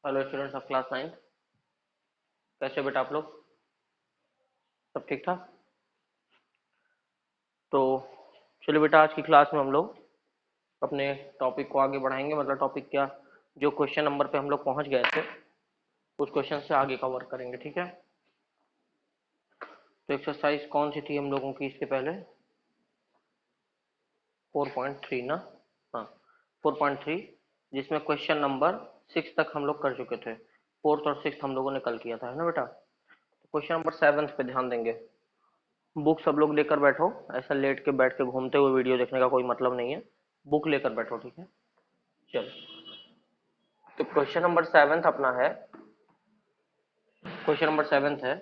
Hello students of class 9। कैसे हो बेटा आप लोग? सब ठीक ठाक? तो चलिए बेटा, आज की क्लास में हम लोग अपने टॉपिक को आगे बढ़ाएंगे। मतलब टॉपिक क्या, जो क्वेश्चन नंबर पे हम लोग पहुंच गए थे उस क्वेश्चन से आगे कवर करेंगे, ठीक है? तो एक्सरसाइज कौन सी थी हम लोगों की इसके पहले? 4.3 ना? हाँ, 4.3, जिसमें क्वेश्चन नंबर 6 तक हम लोग कर चुके थे। फोर्थ और सिक्स हम लोगों ने कल किया था, है ना बेटा? तो क्वेश्चन नंबर 7 पे ध्यान देंगे। बुक सब लोग लेकर बैठो। ऐसा लेट के बैठ के घूमते हुए वीडियो देखने का कोई मतलब नहीं है। बुक लेकर बैठो, ठीक है? चलो, तो क्वेश्चन नंबर 7 अपना है। क्वेश्चन नंबर 7 है,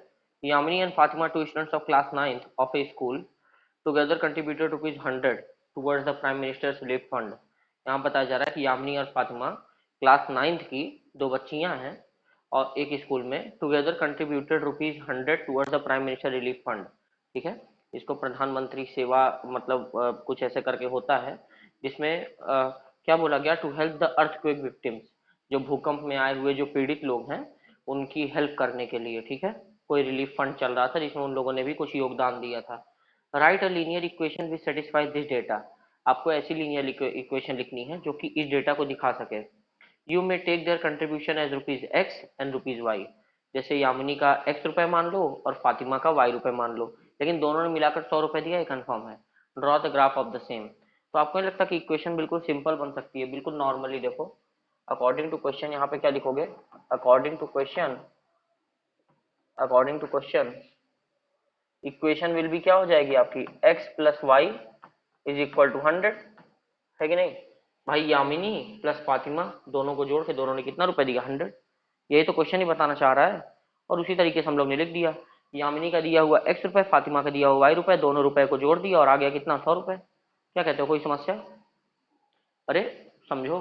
Yamini and Fatima, two students of class 9 of a school, together contributed ₹100 towards the prime minister's relief fund. यहाँ बताया जा रहा है कि यामिनी और फातिमा क्लास 9 की दो बच्चियां हैं और एक स्कूल में, together contributed ₹100 towards the prime minister relief fund. ठीक है? इसको प्रधानमंत्री सेवा मतलब कुछ ऐसे करके होता है, जिसमें क्या बोला गया, to help the earthquake victims, जो भूकंप में आए हुए जो पीड़ित लोग हैं उनकी हेल्प करने के लिए। ठीक है? कोई रिलीफ फंड चल रहा था जिसमें उन लोगों ने भी कुछ योगदान दिया था। Right a linear equation which satisfy this data. आपको ऐसी लीनियर इक्वेशन लिखनी है जो कि इस डेटा को दिखा सके। You may take their contribution as ₹X and ₹Y। जैसे यामिनी का ₹X मान लो और फातिमा का ₹Y मान लो, लेकिन दोनों ने मिलाकर ₹100 दिया, ये कंफर्म है। Draw the graph of the same. तो आपको नहीं लगता कि इक्वेशन बिल्कुल सिंपल बन सकती है? बिल्कुल नॉर्मली देखो, अकॉर्डिंग टू क्वेश्चन यहाँ पे क्या लिखोगे? According to question, according to question equation will भी क्या हो जाएगी आपकी, x plus y is equal to 100, है कि नहीं? भाई यामिनी प्लस फातिमा दोनों को जोड़ के दोनों ने कितना रुपए दिया? 100। यही तो क्वेश्चन ही बताना चाह रहा है। और उसी तरीके से हम लोग ने लिख दिया, यामिनी का दिया हुआ ₹X, फातिमा का दिया हुआ ₹Y, दोनों रुपए को जोड़ दिया और आ गया कितना, ₹100। क्या कहते हो, कोई समस्या? अरे समझो,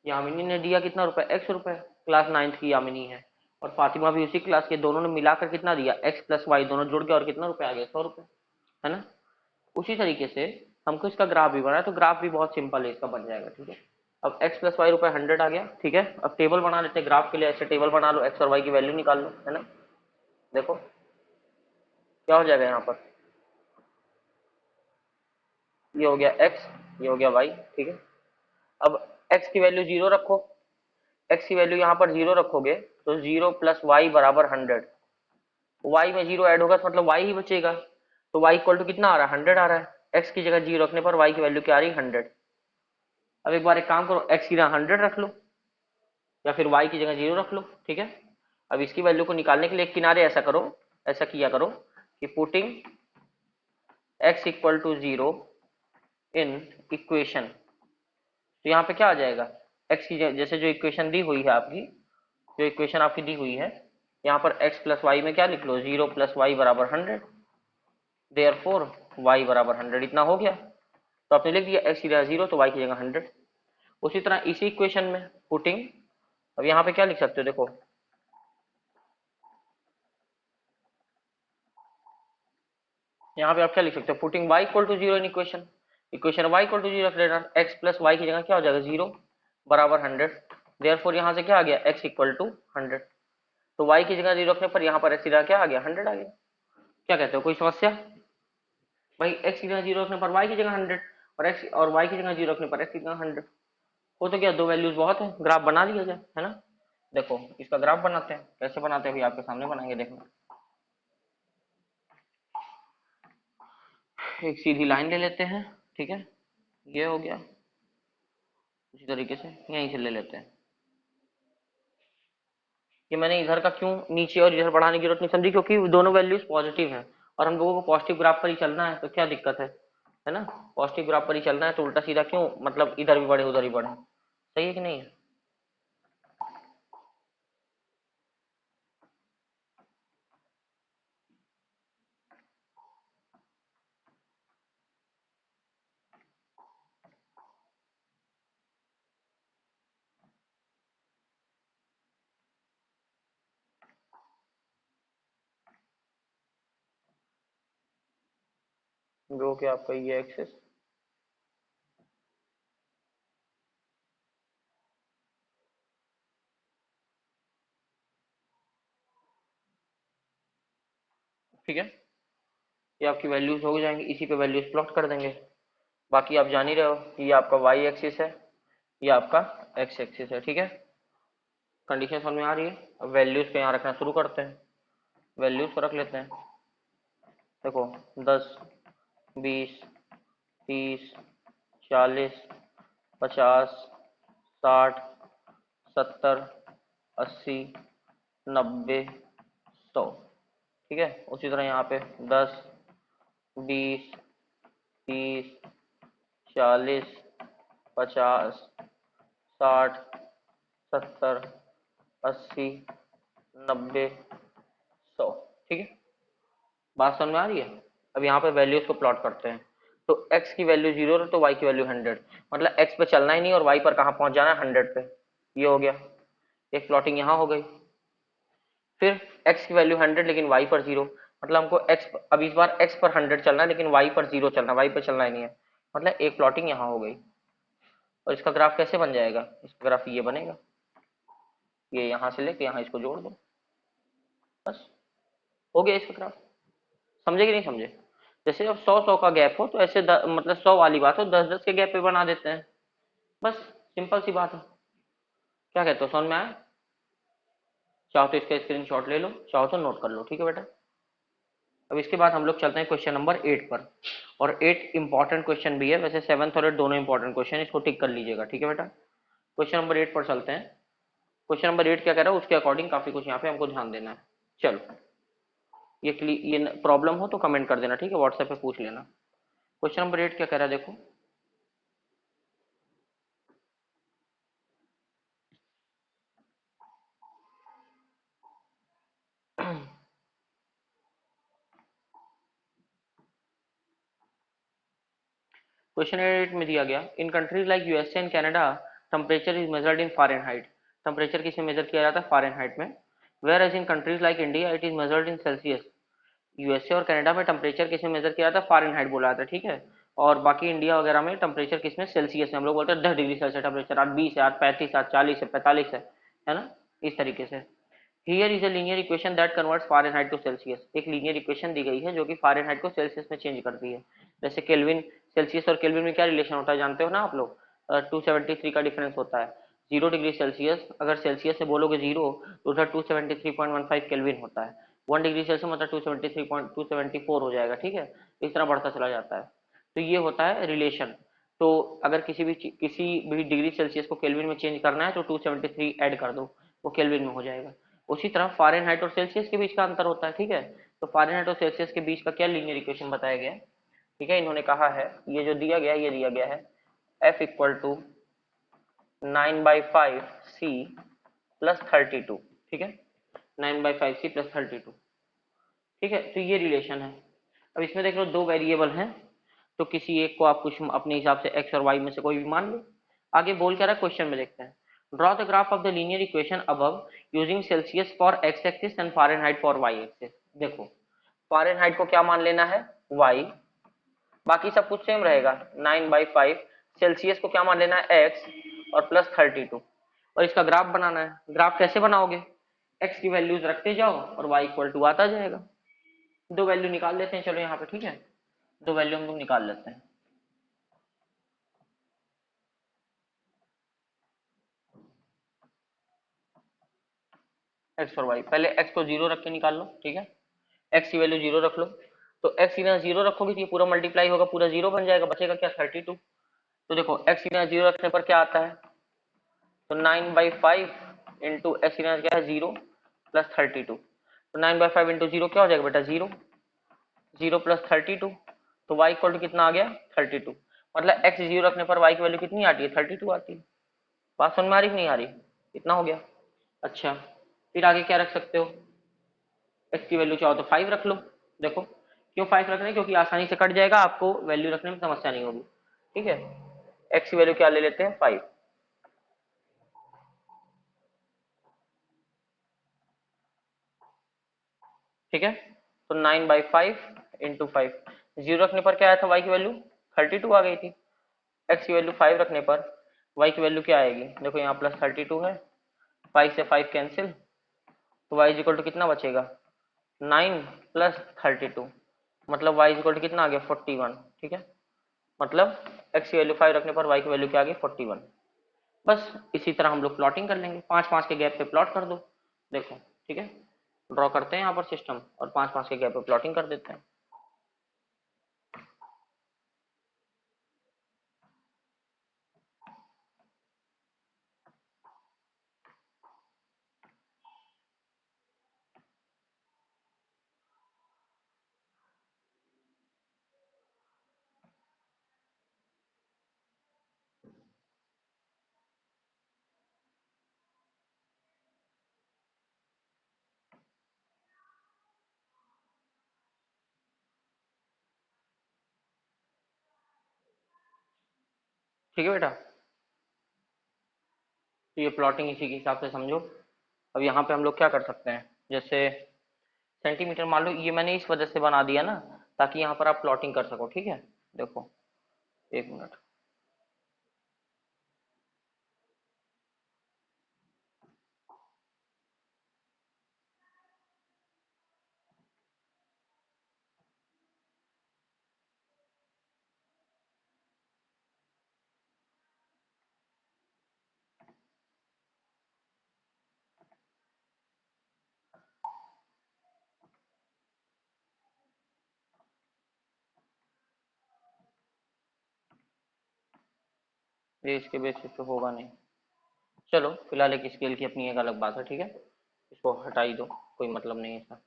यामिनी ने दिया कितना रुपए, ₹X, क्लास 9 की यामिनी है, और फातिमा भी उसी क्लास के, दोनों ने मिलाकर कितना दिया, x प्लस वाई, दोनों जुड़ गए और कितना रुपए आ गए, ₹100, है ना? उसी तरीके से हमको इसका ग्राफ भी बनाना है, तो ग्राफ भी बहुत सिंपल है, इसका बन जाएगा। ठीक है? अब x प्लस वाई रुपए 100 आ गया। ठीक है? अब टेबल बना लेते हैं ग्राफ के लिए। ऐसे टेबल बना लो, x और y की वैल्यू निकाल लो, है ना? देखो क्या हो जाएगा यहाँ पर, ये हो गया x, ये हो गया y। ठीक है? अब x की वैल्यू 0 रखो, x की वैल्यू यहाँ पर 0 रखोगे तो 0 प्लस वाई बराबर 100। y में 0 ऐड होगा तो मतलब y ही बचेगा, तो y इक्वल टू कितना आ रहा है, 100 आ रहा है। x की जगह 0 रखने पर y की वैल्यू क्या आ रही है, 100। अब एक बार एक काम करो, x की जगह 100 रख लो या फिर y की जगह 0 रख लो। ठीक है? अब इसकी वैल्यू को निकालने के लिए एक किनारे ऐसा करो, ऐसा किया करो कि putting x equal to 0 in equation, तो यहाँ पे क्या आ जाएगा, x की जैसे जो इक्वेशन दी हुई है आपकी, जो इक्वेशन आपकी दी हुई है, यहाँ पर x प्लस वाई में क्या लिख लो, 0 प्लस वाई बराबर 100, देयरफॉर y बराबर 100। इतना हो गया, तो आपने लिख दिया x की जगह 0 तो y की जगह 100। उसी तरह इसी इक्वेशन में पुटिंग, अब यहाँ पे क्या लिख सकते हो, देखो यहाँ पे आप क्या लिख सकते हो, putting y equal to 0 in equation, equation y equal to 0 रख लेना, x प्लस वाई की जगह क्या हो जाएगा, 0 बराबर 100। देयरफॉर यहाँ से क्या आ गया, x इक्वल टू 100। तो y की जगह 0 रखने पर यहाँ पर x की जगह क्या आ गया, 100 आ गया। क्या कहते हो, कोई समस्या? भाई x की जगह 0 रखने पर y की जगह 100, और x और y की जगह 0 रखने पर x की जगह 100। वो तो क्या, दो वैल्यूज बहुत है, ग्राफ बना दिया जाए, है ना? देखो इसका ग्राफ बनाते हैं, कैसे बनाते हैं अभी आपके सामने बनाएंगे, देखना। एक सीधी लाइन ले लेते हैं, ठीक है? ये हो गया, उसी तरीके से यहीं से ले लेते हैं। कि मैंने इधर का क्यों नीचे और इधर बढ़ाने की जरूरत नहीं समझी, क्योंकि दोनों वैल्यूज पॉजिटिव हैं और हम लोगों को पॉजिटिव ग्राफ पर ही चलना है, तो क्या दिक्कत है ना? पॉजिटिव ग्राफ पर ही चलना है, तो उल्टा सीधा क्यों, मतलब इधर भी बढ़े उधर भी बढ़े, सही है कि नहीं? जो कि आपका ये एक्सेस, ठीक है, ये आपकी वैल्यूज हो जाएंगी, इसी पे वैल्यूज प्लॉट कर देंगे। बाकी आप जान ही रहे हो कि ये आपका वाई एक्सिस है, ये आपका एक्स एक्सिस है। ठीक है, कंडीशन समझ में आ रही है। अब वैल्यूज पे यहाँ रखना शुरू करते हैं, वैल्यूज को रख लेते हैं। देखो 10, 20, 30, 40, 50, 60, 70, 80, 90, 100। ठीक है, उसी तरह यहाँ पे 10, 20, 30, 40, 50, 60, 70, 80, 90, 100। ठीक है, बात समझ में आ रही है। अब यहाँ पे वैल्यूज को प्लॉट करते हैं। तो x की वैल्यू 0 है तो y की वैल्यू 100, मतलब x पे चलना ही नहीं और y पर कहाँ पहुंच जाना है, 100 पे। ये हो गया, एक प्लॉटिंग यहाँ हो गई। फिर x की वैल्यू 100 लेकिन y पर 0, मतलब हमको x, अब इस बार x पर 100 चलना है लेकिन y पर 0 चलना है, y पर चलना ही नहीं है, मतलब एक प्लॉटिंग यहाँ हो गई। और इसका ग्राफ कैसे बन जाएगा, इसका ग्राफ ये बनेगा, ये यहाँ से लेके यहाँ इसको जोड़ दो, बस हो गया इसका ग्राफ। समझे कि नहीं समझे। जैसे अब 100-100 का गैप हो तो ऐसे मतलब 100 वाली बात हो 10-10 के गैप पे बना देते हैं, बस सिंपल सी बात है। क्या कहते हो, समझ में आया। चाहो तो इसका स्क्रीनशॉट ले लो, चाहो तो नोट कर लो। ठीक है बेटा, अब इसके बाद हम लोग चलते हैं क्वेश्चन नंबर 8 पर। और 8 इंपॉर्टेंट क्वेश्चन भी है, वैसे 7th और 8 दोनों इंपॉर्टेंट क्वेश्चन, इसको टिक कर लीजिएगा। ठीक है बेटा, क्वेश्चन नंबर 8 पर चलते हैं। क्वेश्चन नंबर 8 क्या कह रहा है उसके अकॉर्डिंग काफी कुछ यहाँ पे हमको ध्यान देना है। चलो, ये प्रॉब्लम हो तो कमेंट कर देना, ठीक है, व्हाट्सएप पे पूछ लेना। क्वेश्चन नंबर 8 क्या कह रहा है देखो। क्वेश्चन 8 में दिया गया, in countries like USA and Canada temperature is measured in Fahrenheit. Temperature किसे मेजर किया जाता है, फ़ारेनहाइट में। Whereas in countries like India it is measured in Celsius. USA और कनाडा में टेम्परेचर किसमें मेजर किया जाता है, फ़ारेनहाइट बोला जाता है। ठीक है, और बाकी इंडिया वगैरह में टेम्परेचर किसमें, सेल्सियस में। हम लोग बोलते हैं 10 डिग्री सेल्सियस टेम्परेचर, आज 20 है, आज 35 है, आज 40 है, 45 है ना, इस तरीके से। Here is a linear equation that converts Fahrenheit to Celsius. एक लीनियर इक्वेशन दी गई है जो कि फ़ारेनहाइट को सेल्सियस में चेंज करती है। जैसे केल्विन, सेल्सियस और केल्विन में क्या रिलेशन होता है जानते हो ना आप लोग, 273 का डिफरेंस होता है। 0 डिग्री सेल्सियस, अगर सेल्सियस से बोलोगे 0 तो उधर 273.15 केल्विन होता है। 1 डिग्री सेल्सियस मतलब 274 हो जाएगा। ठीक है, इस तरह बढ़ता चला जाता है। तो ये होता है रिलेशन। तो अगर किसी भी डिग्री सेल्सियस को केल्विन में चेंज करना है तो 273 ऐड कर दो, वो केल्विन में हो जाएगा। उसी तरह फ़ारेनहाइट और सेल्सियस के बीच का अंतर होता है। ठीक है, तो फ़ारेनहाइट और सेल्सियस के बीच का क्या लीनियर इक्वेशन बताया गया है। ठीक है, इन्होंने कहा है, ये जो दिया गया है ये दिया गया है F equal to 9/5 C plus 32। ठीक है, 9/5 C प्लस 32। ठीक है, तो ये रिलेशन है। अब इसमें देख लो दो वेरिएबल हैं, तो किसी एक को आप कुछ अपने हिसाब से एक्स और वाई में से कोई भी मान लो। आगे बोल क्या रहा है क्वेश्चन में, देखते हैं। Draw the graph of the linear equation above using Celsius for x axis and Fahrenheit for y axis. देखो, फ़ारेनहाइट को क्या मान लेना है, वाई, बाकी सब कुछ सेम रहेगा 9/5। सेल्सियस को क्या मान लेना है, एक्स, और प्लस 32। और इसका ग्राफ बनाना है। ग्राफ कैसे बनाओगे, एक्स की वैल्यूज रखते जाओ और वाई इक्वल टू आता जाएगा। दो वैल्यू निकाल लेते हैं चलो यहाँ पे। ठीक है, दो वैल्यू हम लोग निकाल लेते हैं। एक्स और वाई, पहले एक्स को 0 रख के निकाल लो। ठीक है, एक्स की वैल्यू 0 रख लो। तो एक्स यहाँ 0 रखोगे तो ये पूरा मल्टीप्लाई होगा, पूरा 0 बन जाएगा, बचेगा क्या, 32। तो देखो एक्स यहाँ 0 रखने पर क्या आता है, तो 9/5 इंटू एक्स यहाँ क्या है 0 प्लस 32। तो 9/5 इंटू 0 क्या हो जाएगा बेटा, 0, 0 प्लस 32। तो वाई इक्वल टू कितना आ गया, 32। मतलब एक्स 0 रखने पर वाई की वैल्यू कितनी आती है, 32 आती है। बात समझ में आ रही कि नहीं आ रही, इतना हो गया। अच्छा, फिर आगे क्या रख सकते हो, एक्स की वैल्यू चाहो तो 5 रख लो। देखो क्यों 5 रख रहे हैं, क्योंकि आसानी से कट जाएगा, आपको वैल्यू रखने में समस्या नहीं होगी। ठीक है, एक्स की वैल्यू क्या ले लेते हैं, 5। ठीक है, तो 9/5 इंटू 5, 0 रखने पर क्या आया था, वाई की वैल्यू 32 आ गई थी। एक्स की वैल्यू 5 रखने पर वाई की वैल्यू क्या आएगी, देखो यहाँ प्लस 32 है, 5 से 5 कैंसिल, तो वाई इज इक्वल टू कितना बचेगा, 9 प्लस 32, मतलब y इक्वल टू कितना आ गया 41। ठीक है, मतलब x की वैल्यू 5 रखने पर y की वैल्यू क्या आ गई 41। बस इसी तरह हम लोग प्लॉटिंग कर लेंगे, 5-5 के गैप पे प्लॉट कर दो। देखो ठीक है, ड्रॉ करते हैं यहाँ पर सिस्टम और 5-5 के गैप पे प्लॉटिंग कर देते हैं। ठीक है बेटा, तो ये प्लॉटिंग इसी के हिसाब से समझो। अब यहाँ पे हम लोग क्या कर सकते हैं, जैसे सेंटीमीटर मान लो, ये मैंने इस वजह से बना दिया ना ताकि यहाँ पर आप प्लॉटिंग कर सको। ठीक है, देखो 1 मिनट, ये इसके बेसिस पे होगा नहीं। चलो फिलहाल एक स्केल की अपनी एक अलग बात है। ठीक है, इसको हटा ही दो, कोई मतलब नहीं है इसका।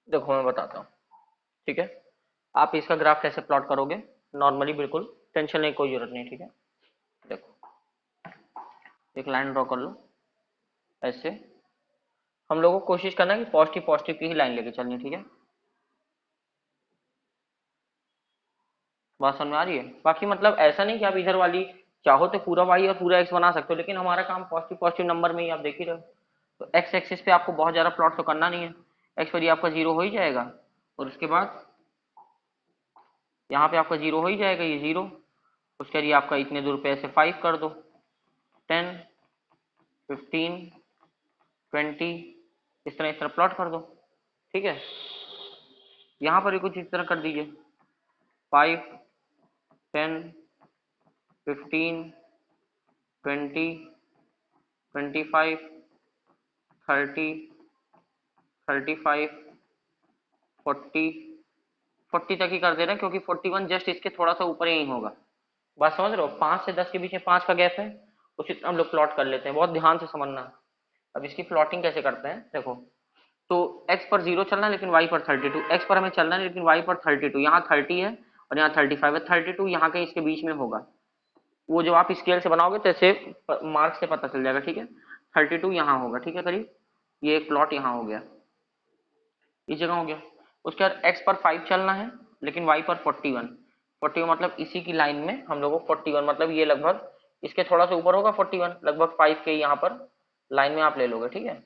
देखो मैं बताता हूँ। ठीक है, आप इसका ग्राफ कैसे प्लॉट करोगे, नॉर्मली बिल्कुल टेंशन लेने की कोई जरूरत नहीं। ठीक है, देखो एक लाइन ड्रॉ कर लो ऐसे। हम लोगों को कोशिश करना है कि पॉजिटिव पॉजिटिव की ही लाइन लेके चलनी। ठीक है, बात समझ में आ रही है। बाकी मतलब ऐसा नहीं कि आप इधर वाली चाहो तो पूरा वाई और पूरा एक्स बना सकते हो, लेकिन हमारा काम पॉजिटिव पॉजिटिव नंबर में ही आप देख ही रहे हो। तो एक्स एक्सिस पे आपको बहुत ज्यादा प्लॉट तो करना नहीं है, एक्स पर ये आपका जीरो हो ही जाएगा, और उसके बाद यहाँ पे आपका जीरो हो ही जाएगा, ये जीरो। उसके लिए आपका इतने दूर पे ऐसे 5 कर दो, 10, 15, 20, इस तरह प्लॉट कर दो। ठीक है, यहाँ पर भी कुछ इस तरह कर दीजिए, 5, 10, 15, 20, 25, 30, 35, 40, 40 तक ही कर दे रहे हैं क्योंकि 41 जस्ट इसके थोड़ा सा ऊपर ही होगा। बात समझ रहे हो, 5 से 10 के बीच में 5 का गैप है, उसी तरह हम लोग प्लॉट कर लेते हैं, बहुत ध्यान से समझना। अब इसकी प्लॉटिंग कैसे करते हैं, देखो तो x पर 0 चलना है लेकिन y पर 32, x पर हमें चलना है लेकिन y पर 32, यहाँ 30 है और यहाँ 35 है, 32 यहाँ कहीं इसके बीच में होगा। वो जो आप स्केल से बनाओगे तो ऐसे मार्क से पता चल जाएगा। ठीक है, 32 यहाँ होगा। ठीक है, करीब ये एक प्लॉट यहाँ हो गया, इस जगह हो गया। उसके बाद x पर 5 चलना है लेकिन y पर 41, 41 मतलब इसी की लाइन में हम लोगों को 41 मतलब ये लगभग इसके थोड़ा सा ऊपर होगा 41, लगभग 5 के यहाँ पर लाइन में आप ले लोगे। ठीक है,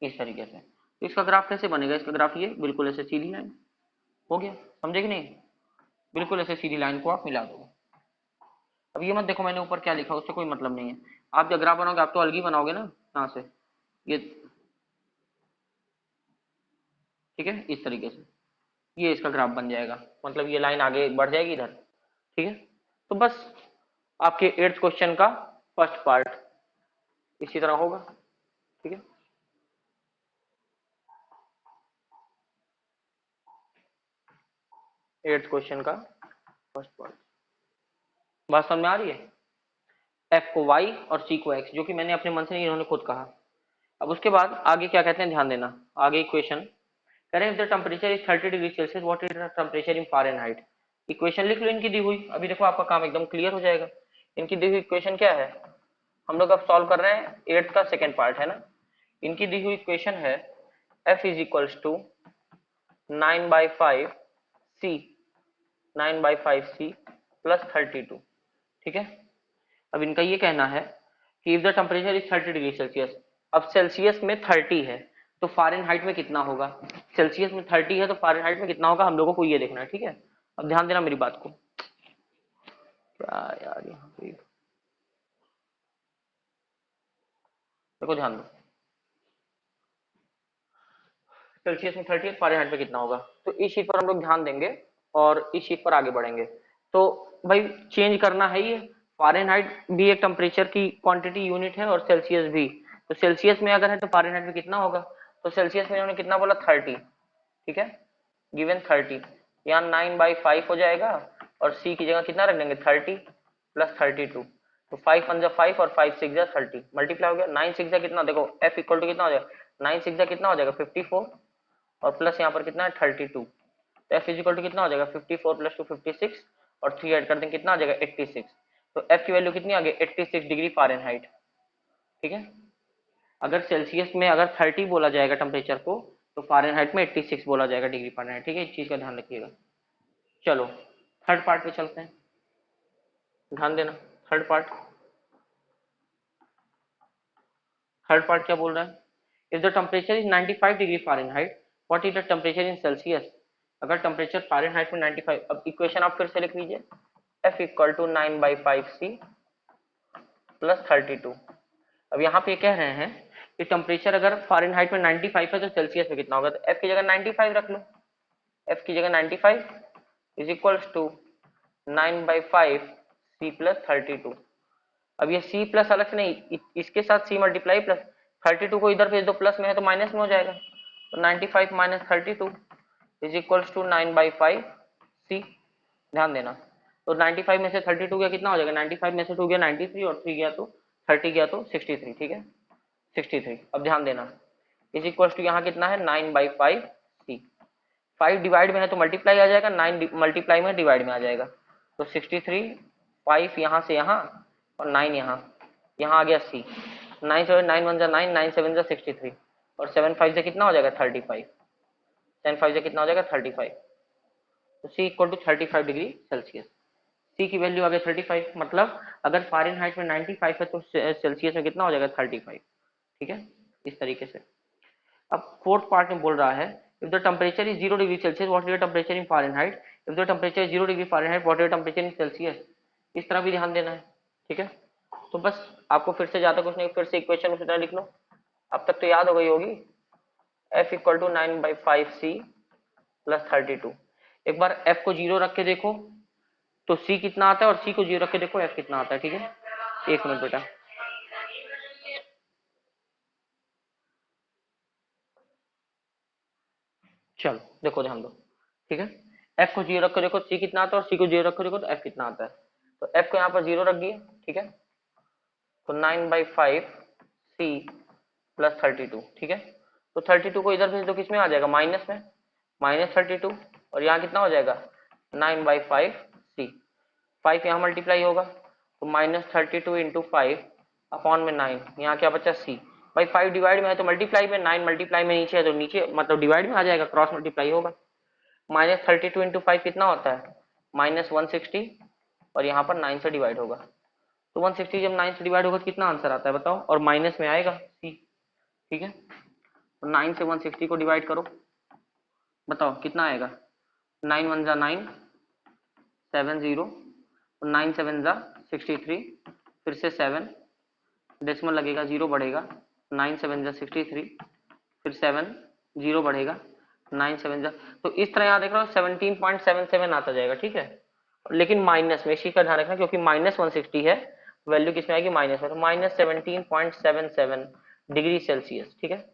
इस तरीके से। तो इसका ग्राफ कैसे बनेगा, इसका ग्राफ ये बिल्कुल ऐसे सीधी लाइन हो गया, समझे कि नहीं, बिल्कुल ऐसे सीधी लाइन को आप मिला दोगे। अब ये मत देखो मैंने ऊपर क्या लिखा, उससे कोई मतलब नहीं है। आप जब ग्राफ बनाओगे आप तो अलग ही बनाओगे ना यहाँ से, ये ठीक है, इस तरीके से ये इसका ग्राफ बन जाएगा, मतलब ये लाइन आगे बढ़ जाएगी इधर। ठीक है, तो बस आपके 8th क्वेश्चन का फर्स्ट पार्ट इसी तरह होगा। ठीक है, 8th क्वेश्चन का फर्स्ट पार्ट बात समझ में आ रही है। एफ को वाई और सी को एक्स, जो कि मैंने अपने मन से नहीं, इन्होंने खुद कहा। अब उसके बाद आगे क्या कहते हैं, ध्यान देना। आगे इक्वेशन कह रहे हैं if the temperature is 30 degree Celsius what is the temperature in Fahrenheit. Equation लिख लो इनकी दी हुई, अभी देखो आपका काम एकदम क्लियर हो जाएगा। इनकी दी हुई इक्वेशन क्या है, हम लोग अब सॉल्व कर रहे हैं 8th का सेकेंड पार्ट है ना। इनकी दी हुई इक्वेशन है F is equals to 9/5 C, 9/5 C plus 32। ठीक है, अब इनका ये कहना है कि if the temperature is 30 degree Celsius, अब सेल्सियस में 30 है तो फ़ारेनहाइट में कितना होगा, सेल्सियस में 30 है तो फ़ारेनहाइट में कितना होगा, हम लोगों को ये देखना है, ठीक है। अब ध्यान देना मेरी बात को, क्या यार यहाँ पे, देखो ध्यान दो, सेल्सियस में 30 फ़ारेनहाइट में कितना होगा, तो इस चीज पर हम लोग ध्यान देंगे और इस चीज पर आगे बढ़ेंगे। तो भाई चेंज करना है ये, फ़ारेनहाइट भी एक टेम्परेचर की क्वांटिटी यूनिट है और सेल्सियस भी। तो सेल्सियस में अगर है तो फ़ारेनहाइट में कितना होगा, तो सेल्सियस में उन्होंने कितना बोला 30, ठीक है, गिवन 30, यहाँ 9/5 हो जाएगा और सी की जगह कितना रख देंगे 30 प्लस 32, तो 5 1 5 और 5 6 30 मल्टीप्लाई हो गया, 9 6 कितना, देखो एफ इक्वल टू कितना हो जाएगा, 9 6 कितना हो जाएगा 54 और प्लस यहाँ पर कितना है 32, तो एफ इक्वल टू कितना हो जाएगा 54 प्लस 2 56 और 3 ऐड कर देंगे कितना आ जाएगा 86, तो एफ की वैल्यू कितनी आ गई 86 डिग्री फ़ारेनहाइट, ठीक है। अगर सेल्सियस में अगर 30 बोला जाएगा टेम्परेचर को, तो फ़ारेनहाइट में 86 बोला जाएगा डिग्री फ़ारेनहाइट, ठीक है, इस चीज़ का ध्यान रखिएगा। चलो थर्ड पार्ट पे चलते हैं, ध्यान देना। थर्ड पार्ट, थर्ड पार्ट क्या बोल रहा है, if the temperature is 95 degree Fahrenheit what is the temperature in Celsius, अगर टेम्परेचर फ़ारेनहाइट में 95, अब इक्वेशन आप फिर से लिख लीजिए, F equal to 9/5 C plus 32। अब यहाँ पे कह रहे हैं कि टेम्परेचर अगर फ़ारेनहाइट में 95 है तो सेल्सियस में कितना होगा, तो एफ की जगह 95 रख लो, एफ की जगह 95 is equals to 9/5 C plus 32। अब ये सी प्लस अलग से नहीं, इसके साथ सी मल्टीप्लाई प्लस 32 को इधर भेज दो, प्लस में है तो माइनस में हो जाएगा, तो 95 माइनस 32 इज इक्वल्स टू 9/5 सी, ध्यान देना। तो 95 में से 32 गया कितना हो जाएगा, 95 में से 2 गया 93 और 3 गया तो 30 गया तो 63, ठीक है 63। अब ध्यान देना इज इक्वल्स टू यहाँ कितना है 9/5 सी, 5 डिवाइड में है तो मल्टीप्लाई आ जाएगा, 9 मल्टीप्लाई में डिवाइड में आ जाएगा, तो 63, 5 यहाँ से यहाँ और 9 यहाँ, यहाँ आ गया सी, 9 7 9 1 9 9 7 63 और 7 5 से कितना हो जाएगा 35, 10 5 से कितना हो जाएगा 35, तो सी इक्वल टू 35 डिग्री सेल्सियस, सी की वैल्यू आ गया 35, मतलब अगर फ़ारेनहाइट में 95 है तो सेल्सियस में कितना हो जाएगा 35, ठीक है, इस तरीके से। अब फोर्थ पार्ट में बोल रहा है if the temperature is 0 degree Celsius what is the temperature in Fahrenheit, if the temperature 0 degree Fahrenheit what is the temperature in Celsius, इस तरह भी ध्यान देना है, ठीक है। तो बस आपको फिर से ज़्यादा कुछ नहीं, फिर से इक्वेशन उसी तरह लिख लो, अब तक तो याद हो गई होगी, F equal to 9/5 C plus 32, एक बार एफ को 0 रख के देखो तो सी कितना आता है और सी को 0 रख के देखो एफ कितना आता है, ठीक है, एक मिनट बेटा। चलो देखो ध्यान दो, ठीक है, एफ को 0 रख के देखो सी कितना आता है और सी को 0 रख के देखो तो एफ कितना आता है, तो एफ को यहाँ पर 0 रख दिए, ठीक है, तो 9/5 सी प्लस 32, ठीक है, तो 32 को इधर भेज दो, किस में आ जाएगा माइनस में, -32 और यहाँ कितना हो जाएगा 9/5 सी, 5 यहाँ मल्टीप्लाई होगा तो -32 इंटू 5 अपॉन में 9, यहाँ क्या बचा सी, भाई 5 डिवाइड में है तो मल्टीप्लाई में, 9 मल्टीप्लाई में नीचे है तो नीचे मतलब डिवाइड में आ जाएगा, क्रॉस मल्टीप्लाई होगा, -32 इंटू 5 कितना होता है -160 और यहाँ पर 9 से डिवाइड होगा, तो 160 जब 9 से डिवाइड होगा तो कितना आंसर आता है बताओ, और माइनस में आएगा सी, ठीक है, तो 9 से 160 को डिवाइड करो, बताओ कितना आएगा, 9 1 जा 9 7 0 9 7 जा 63, फिर से 7 डेसिमल लगेगा 0 बढ़ेगा, 9 7 जा 63 फिर 7 0 बढ़ेगा 9 7 जा, तो इस तरह यहाँ देख रहा हूँ 17.77 आता जाएगा, ठीक है, लेकिन माइनस में, इसी का ध्यान रखना क्योंकि -160 है, वैल्यू किसमें आएगी माइनस में, तो -17.77 डिग्री सेल्सियस, ठीक है।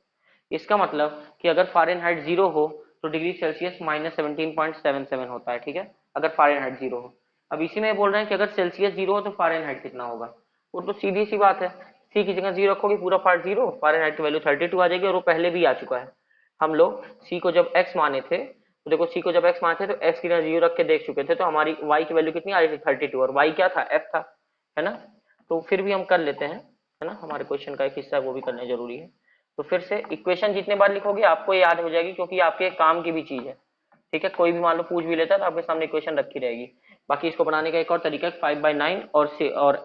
इसका मतलब कि अगर फ़ारेनहाइट 0 हो तो डिग्री सेल्सियस -17.77 होता है, ठीक है, अगर फ़ारेनहाइट 0 हो। अब इसी में बोल रहे हैं कि अगर सेल्सियस 0 हो तो फ़ारेनहाइट कितना होगा, वो तो सीधी सी बात है, सी की जगह 0 रखोगे पूरा पार्ट 0, फ़ारेनहाइट की वैल्यू 32 आ जाएगी और वो पहले भी आ चुका है, हम लोग सी को जब x माने थे, तो देखो सी को जब x माने थे तो x की जगह 0 रख के देख चुके थे, तो हमारी y की वैल्यू कितनी आ रही थी 32 और y क्या था f था, है ना, तो फिर भी हम कर लेते हैं, है ना, हमारे क्वेश्चन का एक हिस्सा है वो भी करना जरूरी है। तो फिर से इक्वेशन जितने बार लिखोगे आपको ये याद हो जाएगी क्योंकि आपके काम की भी चीज है, ठीक है, कोई भी मान लो पूछ भी लेता है तो आपके सामने इक्वेशन रखी रहेगी। बाकी इसको बनाने का एक और तरीका है 5/9 और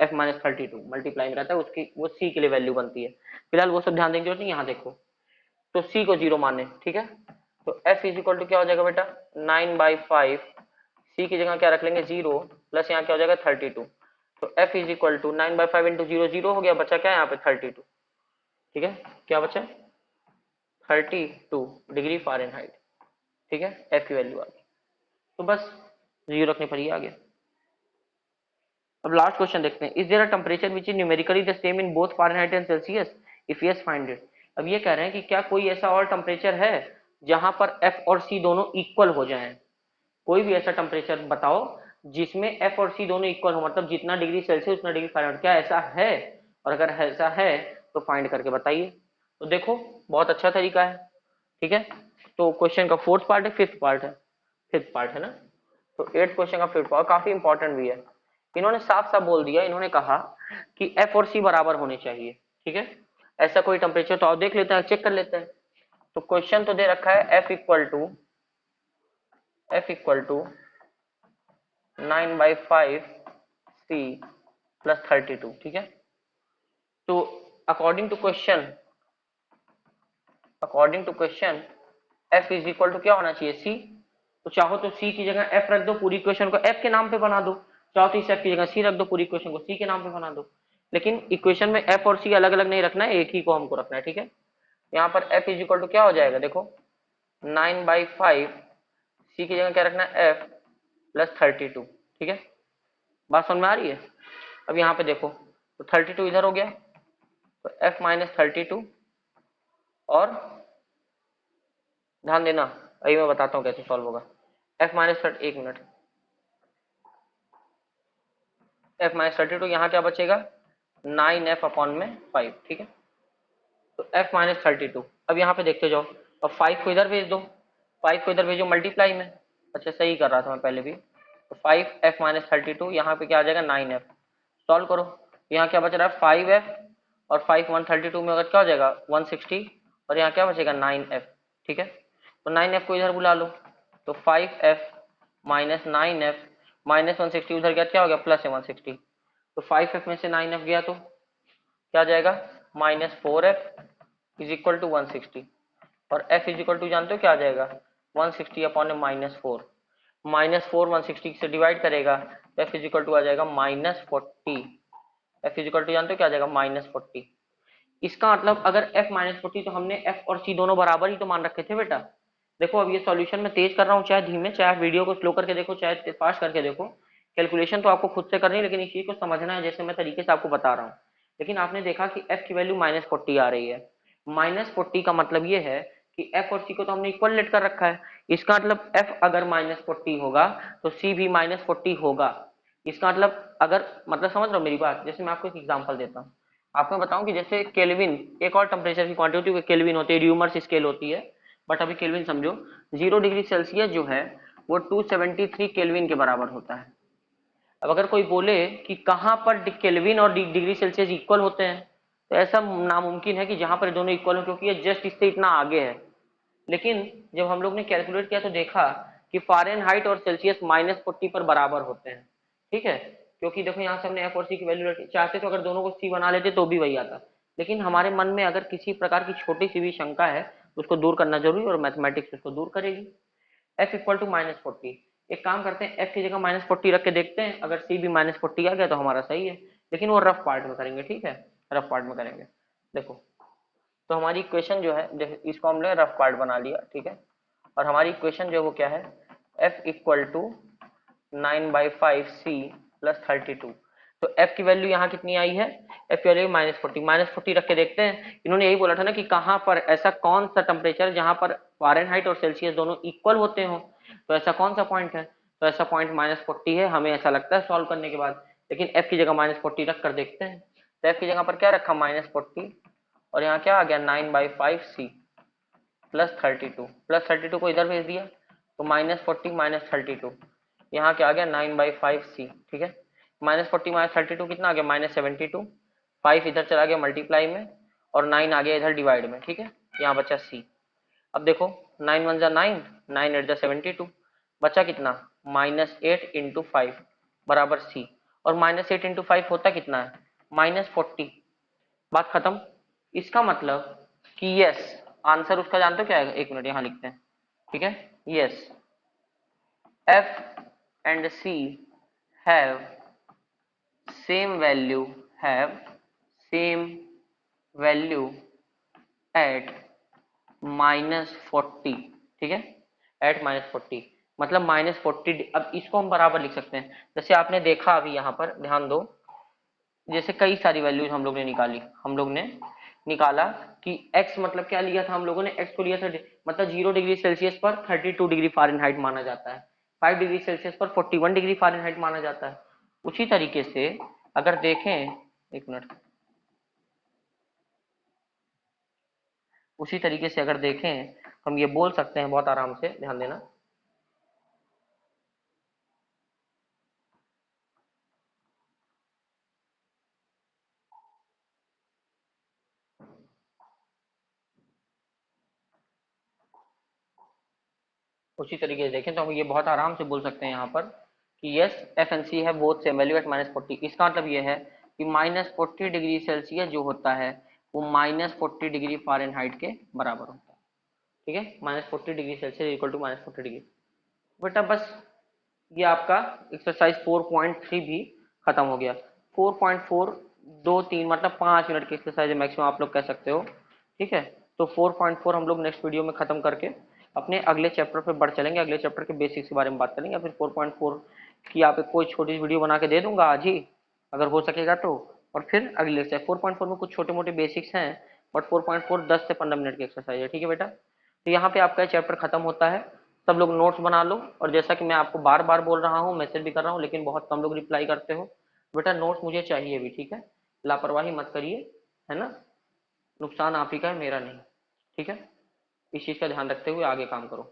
f-32 मल्टीप्लाई में रहता है, उसकी वो c के लिए वैल्यू बनती है, फिलहाल वो सब ध्यान देंगे नहीं। यहाँ देखो तो सी को 0 माने, ठीक है। तो f इज इक्वल टू क्या हो जाएगा बेटा 9/5, सी की जगह क्या रख लेंगे 0, प्लस यहाँ क्या हो जाएगा 32। तो f is equal to 9/5 into 0, 0 हो गया, बचा क्या यहाँ पे 32, ठीक है। क्या बचा 32 डिग्री फ़ारेनहाइट, ठीक है, f की वैल्यू आ गई। तो बस 0 रखने पर ही आ गया। अब लास्ट क्वेश्चन देखते हैं, is there a temperature which is numerically the same in both Fahrenheit and Celsius, if yes find it. अब ये कह रहे हैं कि क्या कोई ऐसा और टेम्परेचर है जहां पर f और c दोनों इक्वल हो जाएं। कोई भी ऐसा टेम्परेचर बताओ जिसमें f और c दोनों इक्वल हो, मतलब जितना डिग्री सेल्सियस उतना डिग्री फ़ारेनहाइट, क्या ऐसा है? और अगर ऐसा है तो फाइंड करके बताइए। तो देखो बहुत अच्छा तरीका है, ठीक है। तो क्वेश्चन का फोर्थ पार्ट है, फिफ्थ पार्ट है, फिफ्थ पार्ट है ना। तो एट्थ क्वेश्चन का फिफ्थ पार्ट काफी इंपॉर्टेंट भी है। इन्होंने साफ साफ बोल दिया, इन्होंने कहा कि एफ और सी बराबर होने चाहिए, ठीक है। ऐसा कोई टेम्परेचर तो आप देख लेते हैं, चेक कर लेते हैं। तो क्वेश्चन तो दे रखा है F equal to 9/5 C plus 32, ठीक है। तो according to question F is equal to क्या होना चाहिए सी। तो चाहो तो सी की जगह एफ रख दो, पूरी इक्वेशन को एफ के नाम पे बना दो। चाहो तो इस एफ की जगह सी रख दो, पूरी इक्वेशन को सी के नाम पे बना दो। लेकिन इक्वेशन में एफ और सी अलग अलग नहीं रखना है, एक ही को हमको रखना है, ठीक है। यहाँ पर एफ इज इक्वल टू क्या हो जाएगा, देखो 9/5, सी की जगह क्या रखना है एफ प्लस 32, ठीक है। बात समझ में आ रही है। अब यहाँ पे देखो तो 32 इधर हो गया, तो एफ माइनस 32, और ध्यान देना अभी मैं बताता हूँ कैसे सॉल्व होगा। एफ माइनस 30, एक मिनट, एफ माइनस 32, यहाँ क्या बचेगा 9f अपॉन में 5, ठीक है। तो एफ माइनस 32, अब यहाँ पे देखते जाओ, अब 5 को इधर भेज दो, 5 को इधर भेजो मल्टीप्लाई में। अच्छा सही कर रहा था मैं पहले भी। तो 5f माइनस 32, यहाँ पे क्या आ जाएगा 9f। सॉल्व करो, यहाँ क्या बच रहा है 5f, और 5 132 में अगर क्या हो जाएगा 160, और यहाँ क्या बचेगा 9f, ठीक है। तो 9f को इधर बुला लो, तो 5f माइनस 9f माइनस 160 उधर गया, क्या हो गया प्लस है 160। तो 5f में से 9f गया तो क्या आ जाएगा -4f इज इक्वल टू 160, और f इज इक्वल टू जानते हो क्या आ जाएगा 160 अपॉन -4, -4 160 से डिवाइड करेगा तो f इज इक्वल टू आ जाएगा -40। f इज इक्वल टू जानते हो क्या आ जाएगा -40। इसका मतलब अगर f -40, तो हमने f और c दोनों बराबर ही तो मान रखे थे बेटा। देखो अब ये सॉल्यूशन मैं तेज कर रहा हूँ, चाहे धीमे, चाहे वीडियो को स्लो करके देखो, चाहे फास्ट करके देखो, कैलकुलेशन तो आपको खुद से करनी है, लेकिन इस चीज को समझना है जैसे मैं तरीके से आपको बता रहा हूँ। लेकिन आपने देखा कि f की वैल्यू -40 आ रही है, -40 का मतलब ये है कि f और c को तो हमने इक्वल लेट कर रखा है। इसका मतलब f अगर -40 होगा तो c भी -40 होगा। इसका मतलब अगर, मतलब समझ रहे हो मेरी बात। जैसे मैं आपको एक एग्जांपल देता हूँ, आपको बताऊं कि जैसे केल्विन, एक और टेम्परेचर की क्वांटिटी होती है केल्विन होती है, ड्यूमर्स स्केल होती है, बट अभी केल्विन समझो। 0 डिग्री सेल्सियस जो है वो 273 केल्विन के बराबर होता है। अब अगर कोई बोले कि कहाँ पर केल्विन और डिग्री सेल्सियस इक्वल होते हैं, तो ऐसा नामुमकिन है कि जहां पर दोनों इक्वल हो, क्योंकि ये जस्ट इससे इतना आगे है। लेकिन जब हम लोग ने कैलकुलेट किया तो देखा कि फ़ारेनहाइट और सेल्सियस -40 पर बराबर होते हैं, ठीक है। क्योंकि देखो यहाँ से हमने एफ और सी की वैल्यू चाहते तो अगर दोनों को सी बना लेते तो भी वही आता, लेकिन हमारे मन में अगर किसी प्रकार की छोटी सी भी शंका है उसको दूर करना जरूरी, और मैथमेटिक्स उसको दूर करेगी। एफ इक्वल टू -40, एक काम करते हैं एफ की जगह -40 रख के देखते हैं, अगर सी भी -40 आ गया तो हमारा सही है। लेकिन वो रफ पार्ट में करेंगे, ठीक है, रफ पार्ट में करेंगे। देखो तो हमारी इक्वेशन जो है, देखो इसको हमने रफ पार्ट बना लिया, ठीक है। और हमारी इक्वेशन जो है वो क्या है, f equal to 9/5 C plus 32। तो f की वैल्यू यहाँ कितनी आई है, f की वैल्यू -40 रख के देखते हैं। इन्होंने यही बोला था ना कि कहाँ पर ऐसा कौन सा टेम्परेचर जहाँ पर फ़ारेनहाइट और सेल्सियस दोनों इक्वल होते हो, तो ऐसा कौन सा पॉइंट है। तो ऐसा पॉइंट -40 है, हमें ऐसा लगता है सॉल्व करने के बाद। लेकिन f की जगह -40 रख कर देखते हैं, तो f की जगह पर क्या रखा -40, और यहाँ क्या आ गया 9/5 सी प्लस 32, प्लस 32 को इधर भेज दिया तो -40 -32, यहाँ क्या आ गया 9/5 सी, ठीक है। -40 -32 कितना आ गया -72, 5 इधर चला गया मल्टीप्लाई में, और 9 आ गया इधर डिवाइड में, ठीक है। यहाँ बचा सी। अब देखो 9 1 जा 9, 9 8 जा 72, बचा कितना -8 इंटू 5 बराबर सी, और -8 इंटू 5 होता कितना है -40। बात खत्म। इसका मतलब कि यस आंसर उसका जानते हो क्या है, 1 मिनट यहाँ लिखते हैं, ठीक है। Yes, F and C have same value, have same value at -40, ठीक है, एट -40, मतलब -40। अब इसको हम बराबर लिख सकते हैं, जैसे आपने देखा अभी यहाँ पर ध्यान दो, जैसे कई सारी वैल्यूज हम लोग ने निकाली, हम लोग ने निकाला कि x मतलब क्या लिया था हम लोगों ने, x को लिया था मतलब 0 डिग्री सेल्सियस पर 32 डिग्री फ़ारेनहाइट माना जाता है, 5 डिग्री सेल्सियस पर 41 डिग्री फ़ारेनहाइट माना जाता है। उसी तरीके से अगर देखें, एक मिनट, उसी तरीके से अगर देखें हम ये बोल सकते हैं बहुत आराम से, ध्यान देना, उसी तरीके से देखें तो हम ये बहुत आराम से बोल सकते हैं यहाँ पर कि यस, एफ एन सी है बोथ सेम वैल्यू एट -40। इसका मतलब ये है कि -40 डिग्री सेल्सियस जो होता है वो -40 डिग्री फ़ारेनहाइट के बराबर होता है, ठीक है। -40 degree Celsius equal to -40 degree. बेटा बस ये आपका एक्सरसाइज 4.3 भी खत्म हो गया। 4.4 2 3 मतलब 5 मिनट की एक्सरसाइज है मैक्सिमम, आप लोग कह सकते हो, ठीक है। तो 4.4 हम लोग नेक्स्ट वीडियो में खत्म करके अपने अगले चैप्टर पे बढ़ चलेंगे, अगले चैप्टर के बेसिक्स के बारे में बात करेंगे। या फिर 4.4 की आप कोई छोटी वीडियो बना के दे दूंगा आज ही, अगर हो सकेगा तो। और फिर अगले से 4.4 में कुछ छोटे मोटे बेसिक्स हैं, बट 4.4 10 से 15 मिनट की एक्सरसाइज है, ठीक है बेटा। तो यहाँ पे आपका चैप्टर खत्म होता है, सब लोग नोट्स बना लो। और जैसा कि मैं आपको बार बार बोल रहा हूँ, मैसेज भी कर रहा हूँ, लेकिन बहुत कम लोग रिप्लाई करते हो, बेटा नोट्स मुझे चाहिए भी, ठीक है। लापरवाही मत करिए, है ना, नुकसान आप ही का है, मेरा नहीं, ठीक है। इस चीज़ का ध्यान रखते हुए आगे काम करो।